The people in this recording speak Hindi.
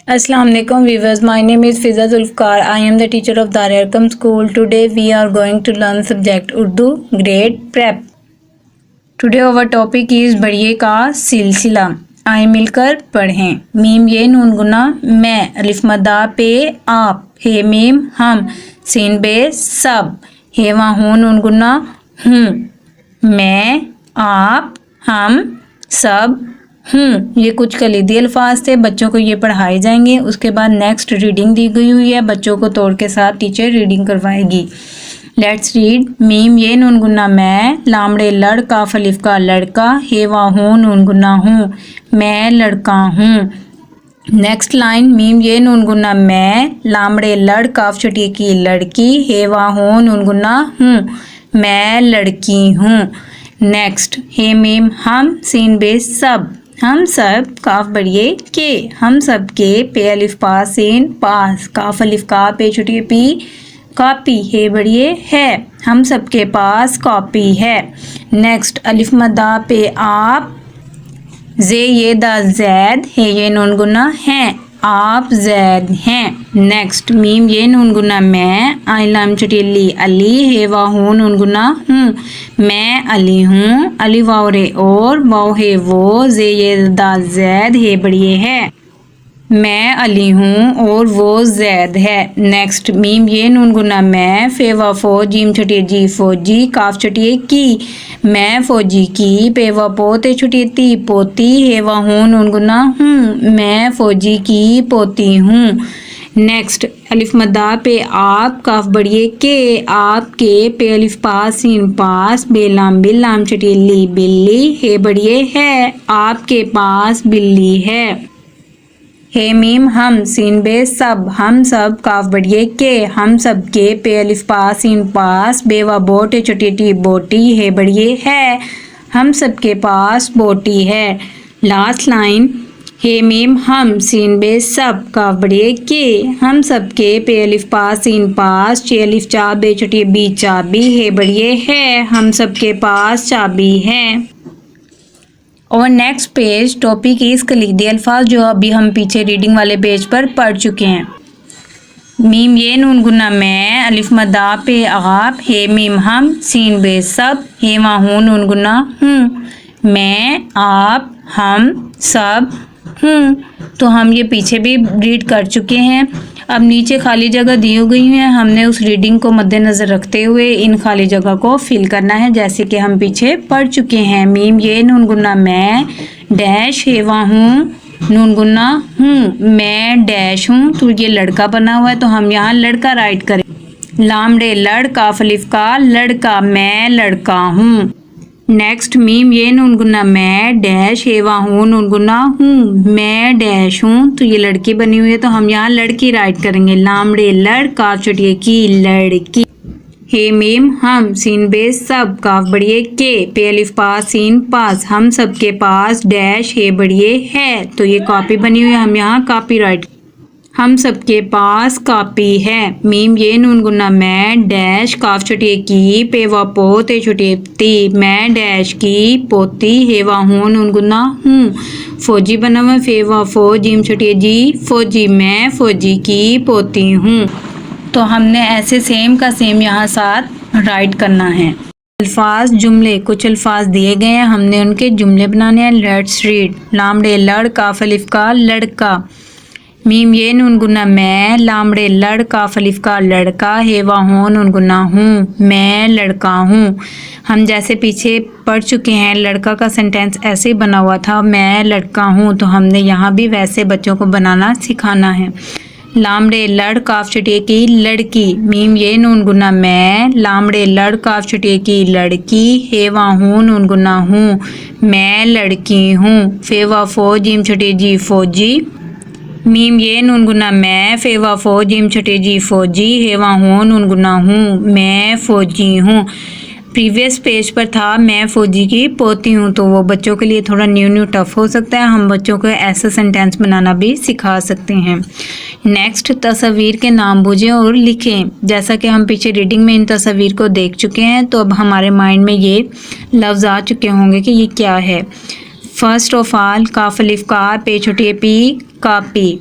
Assalamu alaikum viewers, my name is Fiza Zulfikar. I am the teacher of Dar Arqam School. Today we are going to learn subject Urdu grade prep. Today our topic is बढ़िए का सिलसिला। आए मिलकर पढ़ें। मीम ये नून गुना मैं, अलिफ मदा पे आप, हे मीम हम, सीन बे सब, हे वहाँ हूँ नून गुना हूँ, मैं आप हम सब हूँ। ये कुछ कलीदी अल्फाज थे, बच्चों को ये पढ़ाए जाएंगे। उसके बाद नेक्स्ट रीडिंग दी गई हुई है, बच्चों को तोड़ के साथ टीचर रीडिंग करवाएगी। Let's read. मीम ये नून गुन्ना मैं, लामड़े लड़ काफ अलिफ का लड़का, हे वा हूँ नून गुन्ना हूँ, मैं लड़का हूँ। Next line. मीम ये नून गुन्ना मैं, लामड़े लड़ काफ छटिए की लड़की, हे वा हूँ नून गुन्ना हूँ, मैं लड़की हूँ। नेक्स्ट। हे मीम हम, सीन बे सब, हम सब, काफ बढ़िए के, हम सब के, पे अलिफ पा सीन पास, काफ अलिफ का पे छुटिए पी कॉपी, हे बढ़िए है, हम सब के पास कॉपी है। नेक्स्ट। अलिफ मदा पे आप, जे ये दा जैद, हे ये नून गुना है, आप जैद हैं। नेक्स्ट। मीम ये नून गुना मैं, आई लाम चुटियली अली, हे वा हूँ नून गुना हूँ, मैं अली हूँ, अली वाव रे और, वाव है वो, जे ये दा जैद, हे बढ़िए है, मैं अली हूँ और वो जैद है। नेक्स्ट। मीम ये नून गुना मैं, फे वा फो, जीम छटिए जी फौजी, काफ छटिए की, मैं फौजी की, पे वा पोते छटिए ती पोती, हे वा हूँ नून गुना हूँ, मैं फौजी की पोती हूँ। नेक्स्ट। अलिफ मदा पे आप, काफ बढ़िए के, आपके, पे अलिफ पास सीन पास, बेलाम बिल्लाम छटिए ली बिल्ली, हे बढ़िए है, आपके पास बिल्ली है। हे मीम हम, सीन बे सब, हम सब, काफ बढ़िए के, हम सब के, पे अलिफ पास सीन पास, बेवा बोट छोटी बोटी, हे बढ़िए है, हम सब के पास बोटी है। Last line. हे मीम हम, सीन बे सब, काफ बढ़िए के, हम सब के, पे अलिफ पास सीन पास, चे अलिफ चा बे छोटी बी चाबी, हे बढ़िए है, हम सब के पास चाबी है। और नेक्स्ट पेज टॉपिक इस कलीदी अल्फाज, जो अभी हम पीछे रीडिंग वाले पेज पर पढ़ चुके हैं। मीम ये नून गुना मैं, अलिफ मदा पे आप, हे मीम हम, सीन बे सब, हे वा हूँ नून गुना हूँ, मैं आप हम सब हूँ। तो हम ये पीछे भी रीड कर चुके हैं। अब नीचे खाली जगह दी गई है, हमने उस रीडिंग को मद्देनज़र रखते हुए इन खाली जगह को फिल करना है, जैसे कि हम पीछे पढ़ चुके हैं। मीम ये नून गुन्ना मैं, डैश, हे वा हूँ नून गुन्ना हूँ, मैं डैश हूँ। तो ये लड़का बना हुआ है, तो हम यहाँ लड़का राइट करें। लामड़े लड़ काफ अलिफ का लड़का, मैं लड़का हूँ। नेक्स्ट। मीम ये नून गुन्ना मैं, डैश, हे वा हूँ नून गुन्ना हूँ, मैं डैश हूँ। तो ये लड़की बनी हुई है, तो हम यहाँ लड़की राइट करेंगे। लामड़े लड़ काफ चटिए की लड़की, हे मीम हम, सीन बे सब, काफ बढ़िए के, पे अलिफ पास सीन पास, हम सब के पास, डैश, हे बढ़िए है। तो ये कॉपी बनी हुई है, हम यहाँ कॉपी राइट, हम सबके पास कॉपी है। मीम ये नून गुन्ना मैं, डैश, काफ छटिए की, पे वा पोते छटिए ती, मैं डैश की पोती, हे वा हूँ नून गुन्ना हूँ, फौजी बना हुआ, फे वा फो, जीम छटिए जी फौजी, मैं फौजी की पोती हूँ। तो हमने ऐसे सेम का सेम यहाँ साथ राइट करना है। अल्फाज जुमले, कुछ अल्फाज दिए गए हैं, हमने उनके जुमले बनाने हैं। Let's read. लामड़े लड़ काफ अलिफ का लड़का, मीम ये नून गुना मैं, लामड़े लड़ काफ अलिफ का लड़का, हे वा हूँ नून गुना हूँ, मैं लड़का हूँ। हम जैसे पीछे पढ़ चुके हैं, लड़का का सेंटेंस ऐसे ही बना हुआ था, मैं लड़का हूँ, तो हमने यहाँ भी वैसे बच्चों को बनाना सिखाना है। लामड़े लड़ काफ छटिए की लड़की, मीम ये नून गुना मैं, लामड़े लड़ काफ छटिए की लड़की, हे वा हूँ नून गुना हूँ, मैं लड़की हूँ। फे वा फो, जीम छटिए जी फौजी, मीम ये नून गुना मैं, फे वा फो, जीम छटे जी फौजी, हे वा हूँ नून गुना हूँ, मैं फौजी हूँ। प्रीवियस पेज पर था मैं फौजी की पोती हूँ, तो वो बच्चों के लिए थोड़ा न्यू टफ हो सकता है। हम बच्चों को ऐसा सेंटेंस बनाना भी सिखा सकते हैं। नेक्स्ट। तस्वीर के नाम बूझें और लिखें। जैसा कि हम पीछे रीडिंग में इन तस्वीर को देख चुके हैं, तो अब हमारे माइंड में ये लफ्ज़ आ चुके होंगे कि ये क्या है। फर्स्ट ऑफ ऑल, काफ अलिफ का, पे छोटी पी, कापी,